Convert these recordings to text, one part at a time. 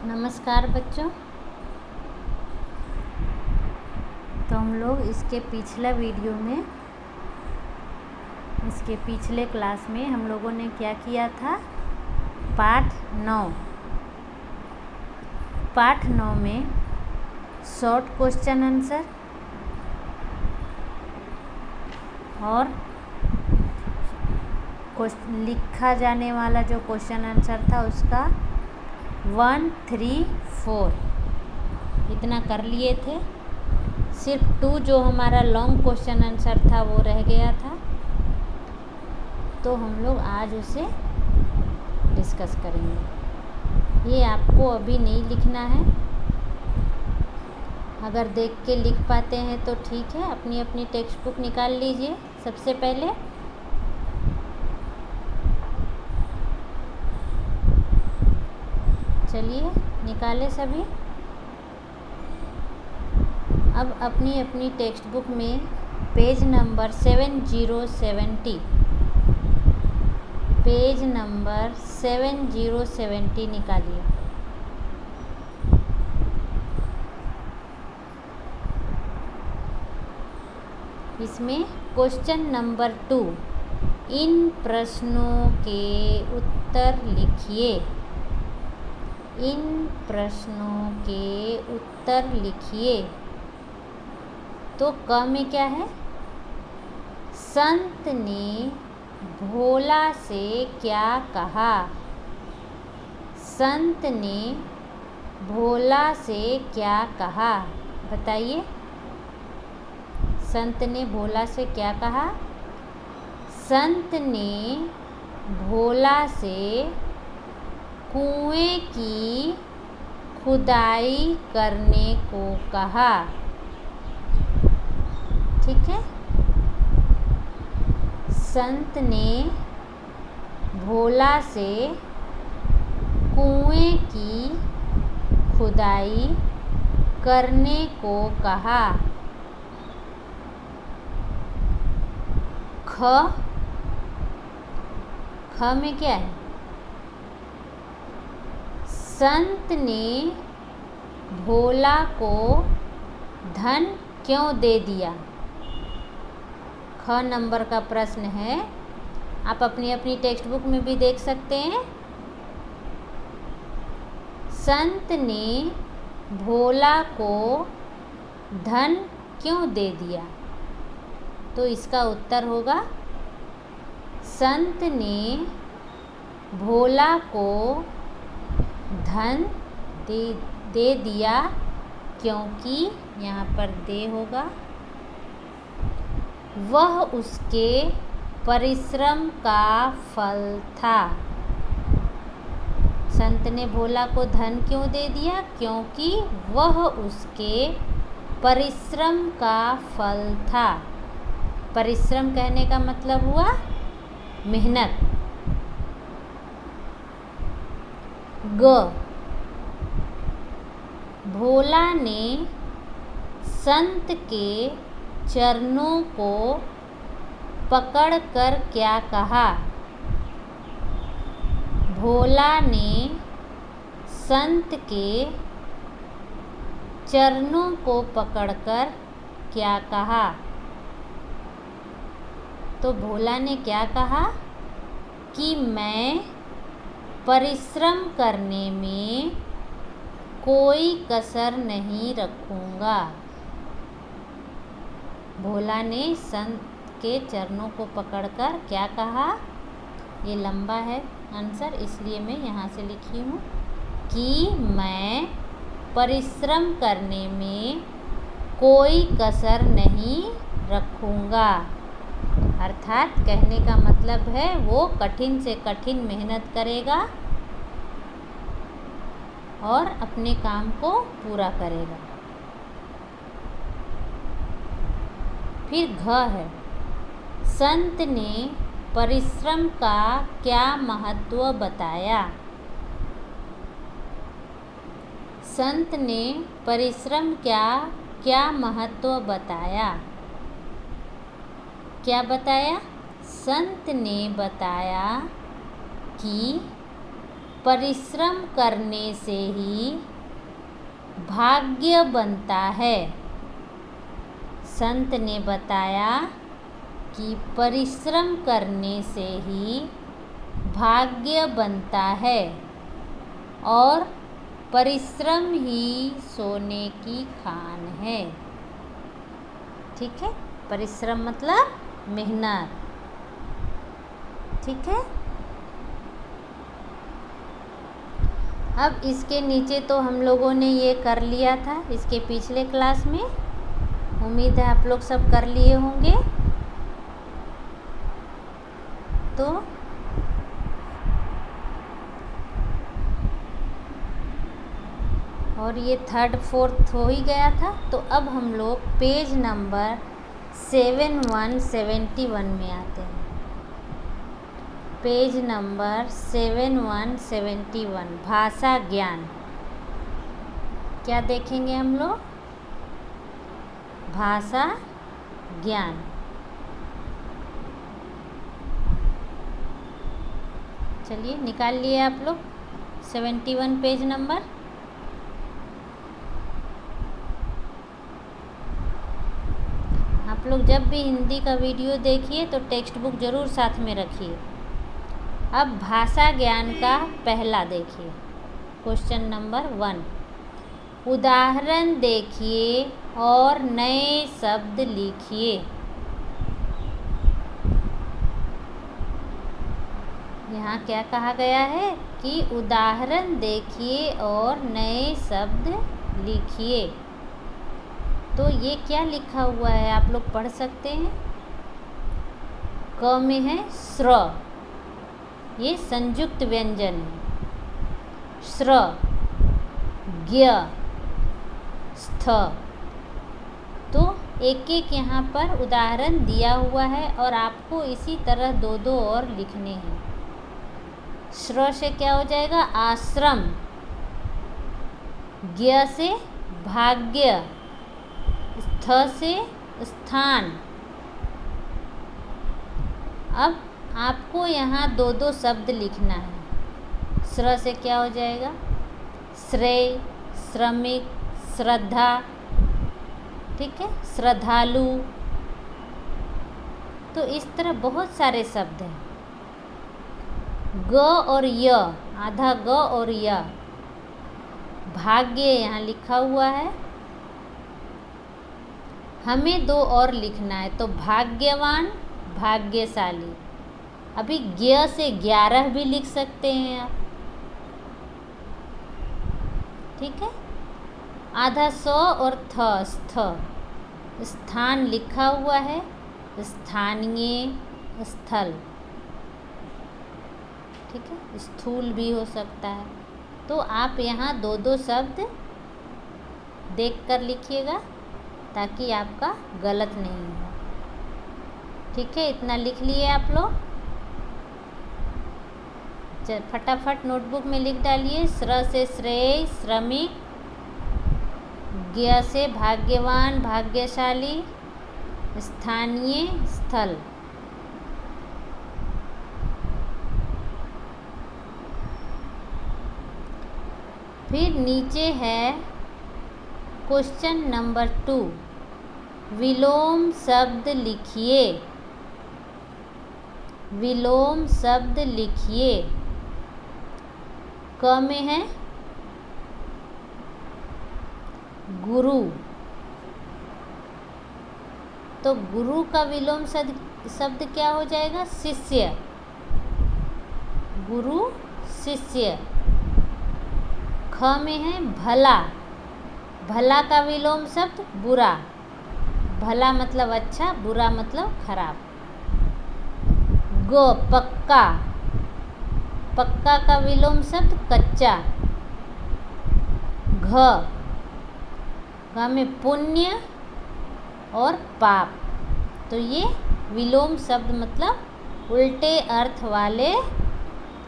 नमस्कार बच्चों। तो हम लोग इसके पिछले क्लास में हम लोगों ने क्या किया था, पाठ 9 में शॉर्ट क्वेश्चन आंसर और लिखा जाने वाला जो क्वेश्चन आंसर था उसका 1, 3, 4 इतना कर लिए थे। सिर्फ 2 जो हमारा लॉन्ग क्वेश्चन आंसर था वो रह गया था, तो हम लोग आज उसे डिस्कस करेंगे। ये आपको अभी नहीं लिखना है, अगर देख के लिख पाते हैं तो ठीक है। अपनी अपनी टेक्स्ट बुक निकाल लीजिए। सबसे पहले चलिए निकाले सभी। अब अपनी अपनी टेक्स्ट बुक में पेज नंबर 7070 निकालिए। इसमें क्वेश्चन नंबर 2, इन प्रश्नों के उत्तर लिखिए। इन प्रश्नों के उत्तर लिखिए। तो क में क्या है? संत ने भोला से क्या कहा? संत ने भोला से क्या कहा? बताइए, संत ने भोला से क्या कहा? संत ने भोला से कुएं की खुदाई करने को कहा। ठीक है, संत ने भोला से कुएं की खुदाई करने को कहा। ख में क्या है? संत ने भोला को धन क्यों दे दिया? ख नंबर का प्रश्न है। आप अपनी अपनी टेक्स्ट बुक में भी देख सकते हैं। संत ने भोला को धन क्यों दे दिया? तो इसका उत्तर होगा, संत ने भोला को धन दे दिया क्योंकि, यहाँ पर दे होगा, वह उसके परिश्रम का फल था। संत ने भोला को धन क्यों दे दिया? क्योंकि वह उसके परिश्रम का फल था। परिश्रम कहने का मतलब हुआ मेहनत। ग, भोला ने संत के चरणों को पकड़कर क्या कहा? भोला ने संत के चरणों को पकड़कर क्या कहा? तो भोला ने क्या कहा कि मैं परिश्रम करने में कोई कसर नहीं रखूँगा। भोला ने संत के चरणों को पकड़कर क्या कहा? ये लंबा है आंसर, इसलिए मैं यहाँ से लिखी हूँ कि मैं परिश्रम करने में कोई कसर नहीं रखूँगा। अर्थात कहने का मतलब है वो कठिन से कठिन मेहनत करेगा और अपने काम को पूरा करेगा। फिर घ है, संत ने परिश्रम का क्या महत्व बताया? संत ने परिश्रम क्या महत्व बताया? क्या बताया? संत ने बताया कि परिश्रम करने से ही भाग्य बनता है। संत ने बताया कि परिश्रम करने से ही भाग्य बनता है और परिश्रम ही सोने की खान है। ठीक है, परिश्रम मतलब मेहनत। ठीक है, अब इसके नीचे तो हम लोगों ने ये कर लिया था इसके पिछले क्लास में। उम्मीद है आप लोग सब कर लिए होंगे। तो और ये थर्ड फोर्थ हो ही गया था। तो अब हम लोग पेज नंबर 7171 में आते हैं। पेज नंबर 7171 भाषा ज्ञान। क्या देखेंगे हम लोग? भाषा ज्ञान। चलिए निकाल लिए आप लोग 71 पेज नंबर। आप लोग जब भी हिंदी का वीडियो देखिए तो टेक्स्ट बुक ज़रूर साथ में रखिए। अब भाषा ज्ञान का पहला देखिए, क्वेश्चन नंबर 1। उदाहरण देखिए और नए शब्द लिखिए। यहाँ क्या कहा गया है कि उदाहरण देखिए और नए शब्द लिखिए। तो ये क्या लिखा हुआ है आप लोग पढ़ सकते हैं। क में है स्र, ये संयुक्त व्यंजन है। स्र, ज्ञ, स्थ। तो एक एक यहाँ पर उदाहरण दिया हुआ है और आपको इसी तरह दो दो और लिखने हैं। श्र से क्या हो जाएगा? आश्रम। ज्ञ से भाग्य। स्थ से स्थान। अब आपको यहाँ दो दो शब्द लिखना है। श्र से क्या हो जाएगा? श्रेय, श्रमिक, श्रद्धा। ठीक है, श्रद्धालु। तो इस तरह बहुत सारे शब्द हैं। ग और य, आधा ग और य। भाग्य यहाँ लिखा हुआ है, हमें दो और लिखना है। तो भाग्यवान, भाग्यशाली। अभी ज्ञ से 11 भी लिख सकते हैं आप। ठीक है, आधा स और थ, स्थ। स्थान लिखा हुआ है, स्थानीय, स्थल। ठीक है, स्थूल भी हो सकता है। तो आप यहाँ दो दो शब्द देख कर लिखिएगा ताकि आपका गलत नहीं हो। ठीक है, इतना लिख लिए आप लोग। फटाफट नोटबुक में लिख डालिए। श्र से श्रेय, श्रमिक। ज्ञ से भाग्यवान, भाग्यशाली। स्थानीय, स्थल। फिर नीचे है क्वेश्चन नंबर 2। विलोम शब्द लिखिए। विलोम शब्द लिखिए। क में है गुरु। तो गुरु का विलोम शब्द क्या हो जाएगा? शिष्य। गुरु, शिष्य। ख में है भला। भला का विलोम शब्द बुरा। भला मतलब अच्छा, बुरा मतलब खराब। ग, पक्का। पक्का का विलोम शब्द कच्चा। घ, घ में पुण्य और पाप। तो ये विलोम शब्द मतलब उल्टे अर्थ वाले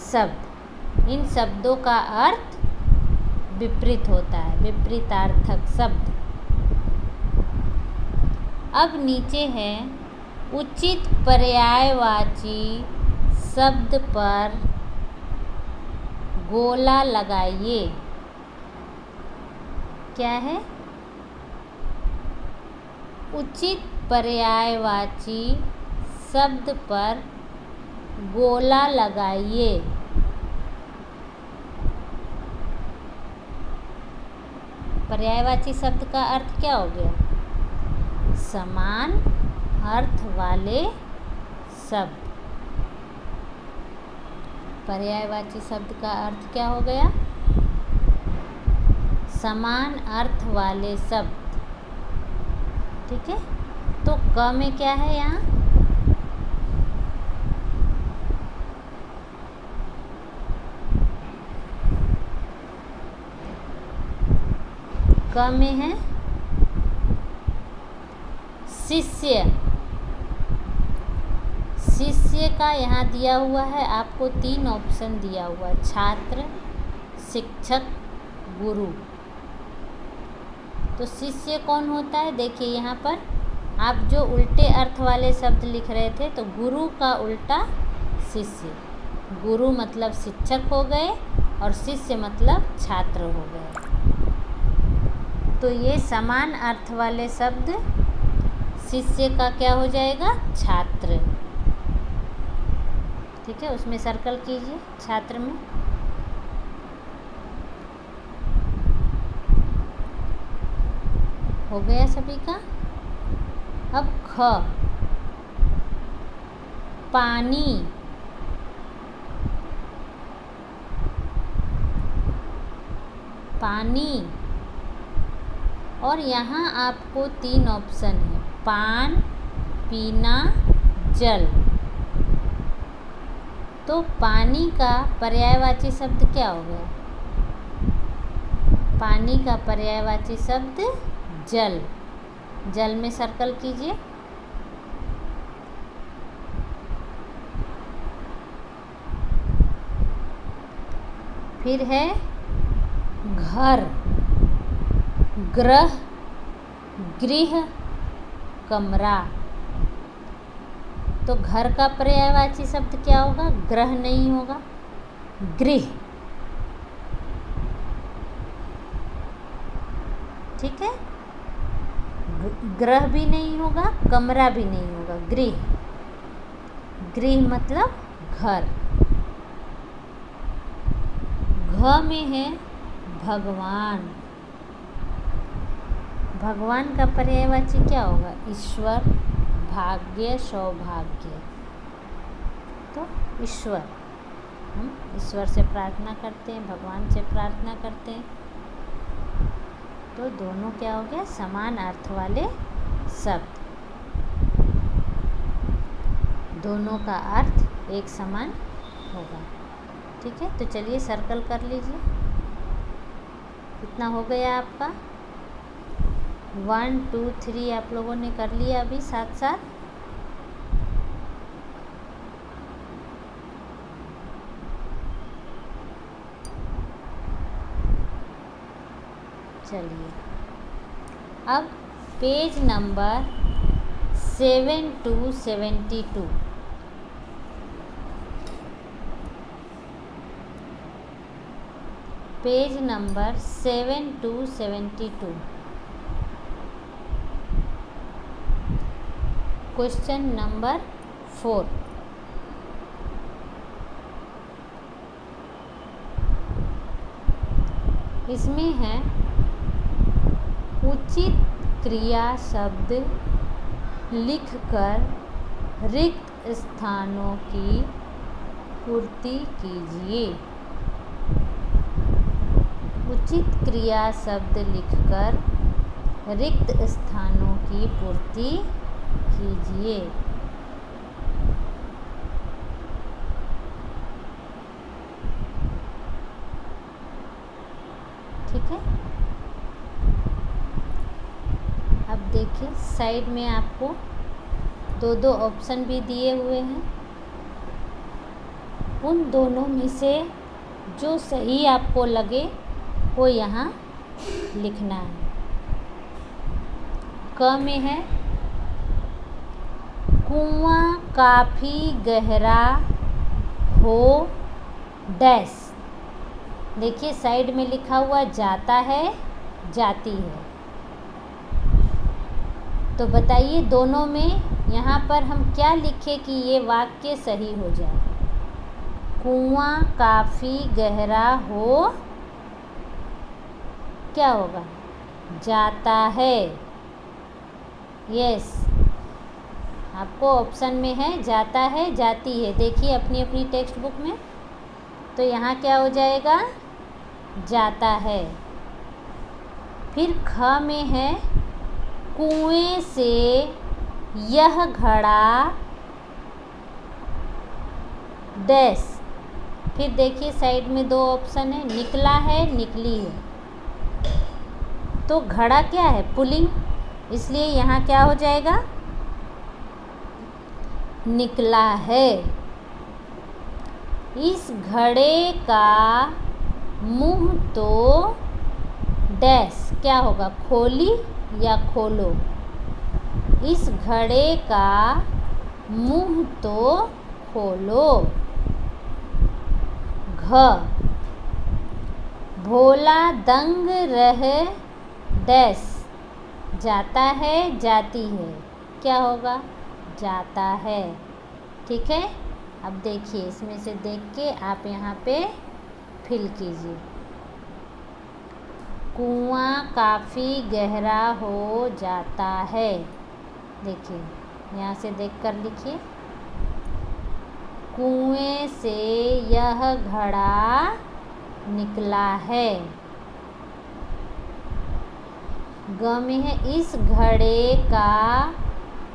शब्द। इन शब्दों का अर्थ विपरीत होता है, विपरीतार्थक शब्द। अब नीचे है उचित पर्यायवाची शब्द पर गोला लगाइए। क्या है? उचित पर्यायवाची शब्द पर गोला लगाइए। पर्यायवाची शब्द का अर्थ क्या हो गया? समान अर्थ वाले शब्द। पर्यायवाची शब्द का अर्थ क्या हो गया? समान अर्थ वाले शब्द। ठीक है, तो क में क्या है यहाँ? क में है शिष्य। शिष्य का यहाँ दिया हुआ है आपको 3 ऑप्शन दिया हुआ है, छात्र, शिक्षक, गुरु। तो शिष्य कौन होता है? देखिए यहाँ पर आप जो उल्टे अर्थ वाले शब्द लिख रहे थे, तो गुरु का उल्टा शिष्य। गुरु मतलब शिक्षक हो गए और शिष्य मतलब छात्र हो गए। तो ये समान अर्थ वाले शब्द शिष्य का क्या हो जाएगा? छात्र। ठीक है, उसमें सर्कल कीजिए छात्र में। हो गया सभी का। अब ख, पानी। पानी, और यहाँ आपको 3 ऑप्शन है, पान, पीना, जल। तो पानी का पर्यायवाची शब्द क्या हो गया? पानी का पर्यायवाची शब्द जल। जल में सर्कल कीजिए। फिर है घर, ग्रह, गृह, कमरा। तो घर का पर्यायवाची शब्द क्या होगा? ग्रह नहीं होगा, गृह। ठीक है, ग्रह भी नहीं होगा, कमरा भी नहीं होगा, गृह। गृह मतलब घर। घ में है भगवान। भगवान का पर्यायवाची क्या होगा? ईश्वर, भाग्य, सौभाग्य। तो ईश्वर, हम ईश्वर से प्रार्थना करते हैं, भगवान से प्रार्थना करते हैं। तो दोनों क्या हो गया? समान अर्थ वाले शब्द। दोनों का अर्थ एक समान होगा। ठीक है, तो चलिए सर्कल कर लीजिए। कितना हो गया आपका? 1 2 3 आप लोगों ने कर लिया अभी साथ साथ। चलिए, अब page number 7 to 72। Page number 7 to 72। Question number 4। इसमें है उचित क्रिया शब्द लिखकर रिक्त स्थानों की पूर्ति कीजिए। उचित क्रिया शब्द लिखकर रिक्त स्थानों की पूर्ति कीजिए। ठीक है, अब देखिए साइड में आपको 2 ऑप्शन भी दिए हुए हैं। उन दोनों में से जो सही आपको लगे वो यहाँ लिखना है। क में है कुआं काफ़ी गहरा हो डैश। देखिए साइड में लिखा हुआ जाता है, जाती है। तो बताइए दोनों में यहाँ पर हम क्या लिखें कि ये वाक्य सही हो जाए। कुआं काफ़ी गहरा हो, क्या होगा? जाता है। यस, आपको ऑप्शन में है जाता है, जाती है। देखिए अपनी अपनी टेक्स्ट बुक में, तो यहाँ क्या हो जाएगा? जाता है। फिर ख में है कुएं से यह घड़ा डैश। फिर देखिए साइड में दो ऑप्शन है, निकला है, निकली है। तो घड़ा क्या है? पुल्लिंग, इसलिए यहाँ क्या हो जाएगा? निकला है। इस घड़े का मुंह तो डैश, क्या होगा? खोली या खोलो। इस घड़े का मुंह तो खोलो। घ भोला दंग रह डैश, जाता है, जाती है, क्या होगा? जाता है। ठीक है, अब देखिए इसमें से देख के आप यहाँ पे फिल कीजिए। कुआं काफ़ी गहरा हो जाता है। देखिए यहाँ से देखकर लिखिए। कुएं से यह घड़ा निकला है। ग में है इस घड़े का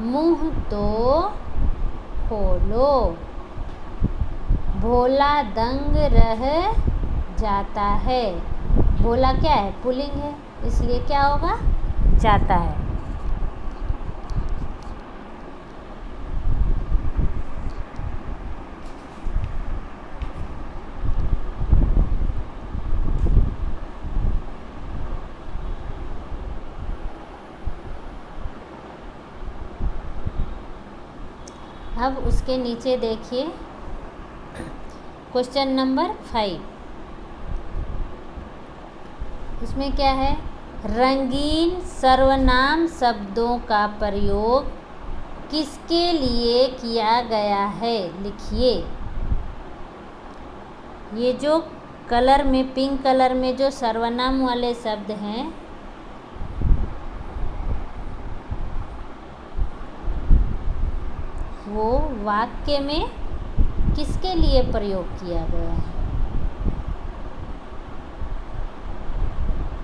मुंह तो खोलो। भोला दंग रह जाता है। भोला क्या है? पुल्लिंग है, इसलिए क्या होगा? जाता है। अब उसके नीचे देखिए क्वेश्चन नंबर 5। इसमें क्या है? रंगीन सर्वनाम शब्दों का प्रयोग किसके लिए किया गया है? लिखिए। ये जो कलर में, पिंक कलर में जो सर्वनाम वाले शब्द हैं, वो वाक्य में किसके लिए प्रयोग किया गया है?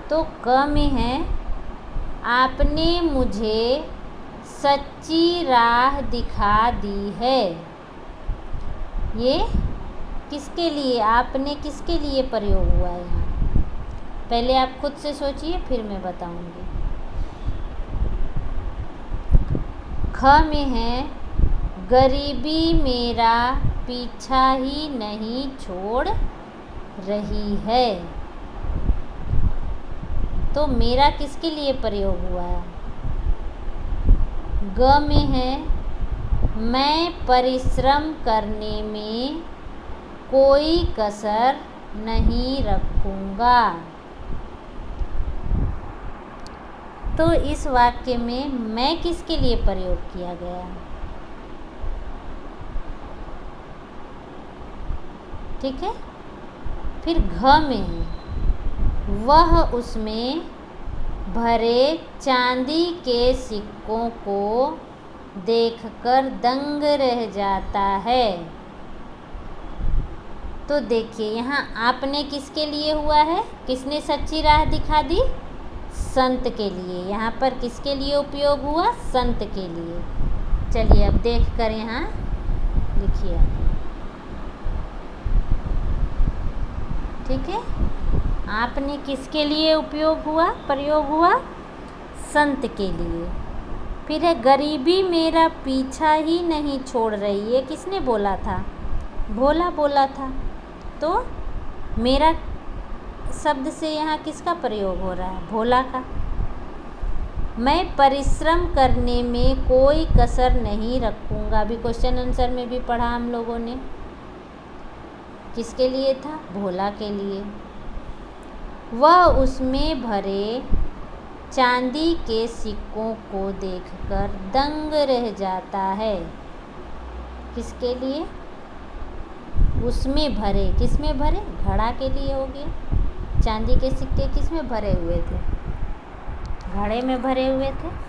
तो क में है आपने मुझे सच्ची राह दिखा दी है। ये किसके लिए, आपने किसके लिए प्रयोग हुआ है यहाँ? पहले आप खुद से सोचिए, फिर मैं बताऊंगी। ख में है गरीबी मेरा पीछा ही नहीं छोड़ रही है। तो मेरा किसके लिए प्रयोग हुआ है? ग में है मैं परिश्रम करने में कोई कसर नहीं रखूँगा। तो इस वाक्य में मैं किसके लिए प्रयोग किया गया? ठीक है। फिर घ में है वह उसमें भरे चांदी के सिक्कों को देखकर दंग रह जाता है। तो देखिए यहाँ आपने किसके लिए हुआ है? किसने सच्ची राह दिखा दी? संत के लिए। यहाँ पर किसके लिए उपयोग हुआ? संत के लिए। चलिए अब देख कर यहाँ लिखिए। ठीक है, आपने किसके लिए उपयोग हुआ, प्रयोग हुआ? संत के लिए। फिर है गरीबी मेरा पीछा ही नहीं छोड़ रही है। किसने बोला था? भोला बोला था। तो मेरा शब्द से यहाँ किसका प्रयोग हो रहा है? भोला का। मैं परिश्रम करने में कोई कसर नहीं रखूँगा। अभी क्वेश्चन आंसर में भी पढ़ा हम लोगों ने, किसके लिए था? भोला के लिए। वह उसमें भरे चांदी के सिक्कों को देखकर दंग रह जाता है। किसके लिए? उसमें भरे, किसमें भरे? घड़ा के लिए हो गया। चांदी के सिक्के किसमें भरे हुए थे? घड़े में भरे हुए थे।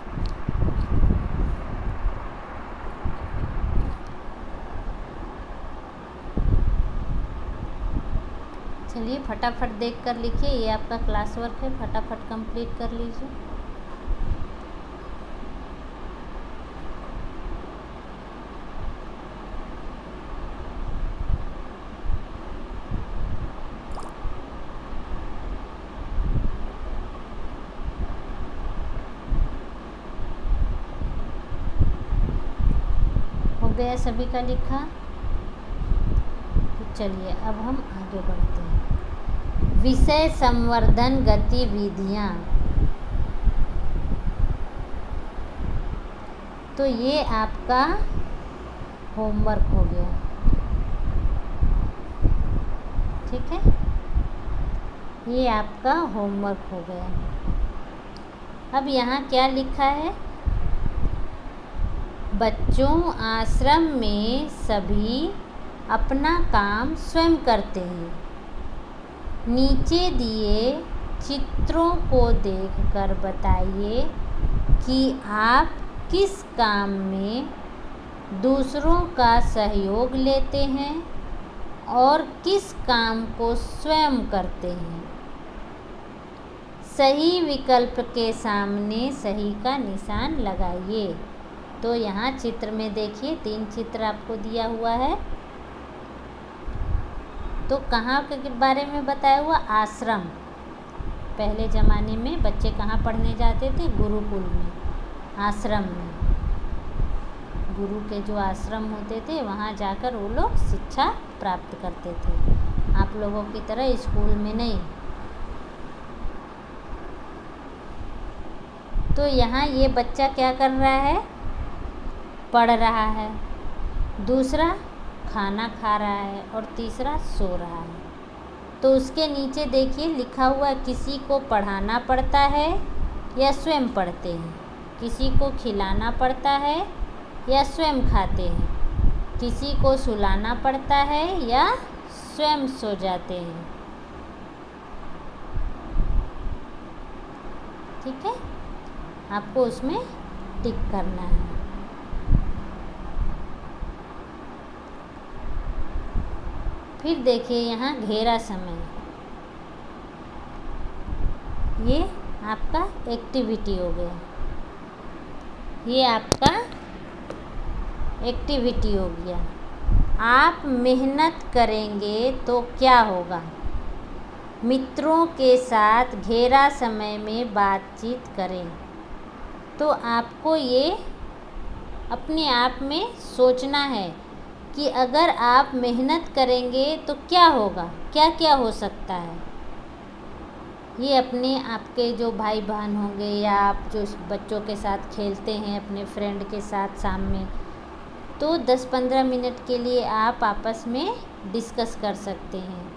चलिए फटाफट देख कर लिखिए, ये आपका क्लास वर्क है, फटाफट कंप्लीट कर लीजिए। हो गया सभी का लिखा? तो चलिए अब हम आगे बढ़ते हैं। विषय संवर्धन गतिविधियाँ। तो ये आपका होमवर्क हो गया, ठीक है, ये आपका होमवर्क हो गया। अब यहाँ क्या लिखा है? बच्चों, आश्रम में सभी अपना काम स्वयं करते हैं। नीचे दिए चित्रों को देखकर बताइए कि आप किस काम में दूसरों का सहयोग लेते हैं और किस काम को स्वयं करते हैं। सही विकल्प के सामने सही का निशान लगाइए। तो यहाँ चित्र में देखिए 3 चित्र आपको दिया हुआ है। तो कहाँ के बारे में बताया हुआ? आश्रम। पहले ज़माने में बच्चे कहाँ पढ़ने जाते थे? गुरुकुल में, आश्रम में। गुरु के जो आश्रम होते थे वहाँ जाकर वो लोग शिक्षा प्राप्त करते थे, आप लोगों की तरह स्कूल में नहीं। तो यहाँ ये बच्चा क्या कर रहा है? पढ़ रहा है, दूसरा खाना खा रहा है और तीसरा सो रहा है। तो उसके नीचे देखिए लिखा हुआ है, किसी को पढ़ाना पड़ता है या स्वयं पढ़ते हैं, किसी को खिलाना पड़ता है या स्वयं खाते हैं, किसी को सुलाना पड़ता है या स्वयं सो जाते हैं। ठीक है, आपको उसमें टिक करना है। फिर देखिए यहाँ घेरा समय, ये आपका एक्टिविटी हो गया, ये आपका एक्टिविटी हो गया। आप मेहनत करेंगे तो क्या होगा? मित्रों के साथ घेरा समय में बातचीत करें। तो आपको ये अपने आप में सोचना है कि अगर आप मेहनत करेंगे तो क्या होगा, क्या क्या हो सकता है। ये अपने आपके जो भाई बहन होंगे या आप जो बच्चों के साथ खेलते हैं अपने फ्रेंड के साथ शाम में, तो 10-15 मिनट के लिए आप आपस में डिस्कस कर सकते हैं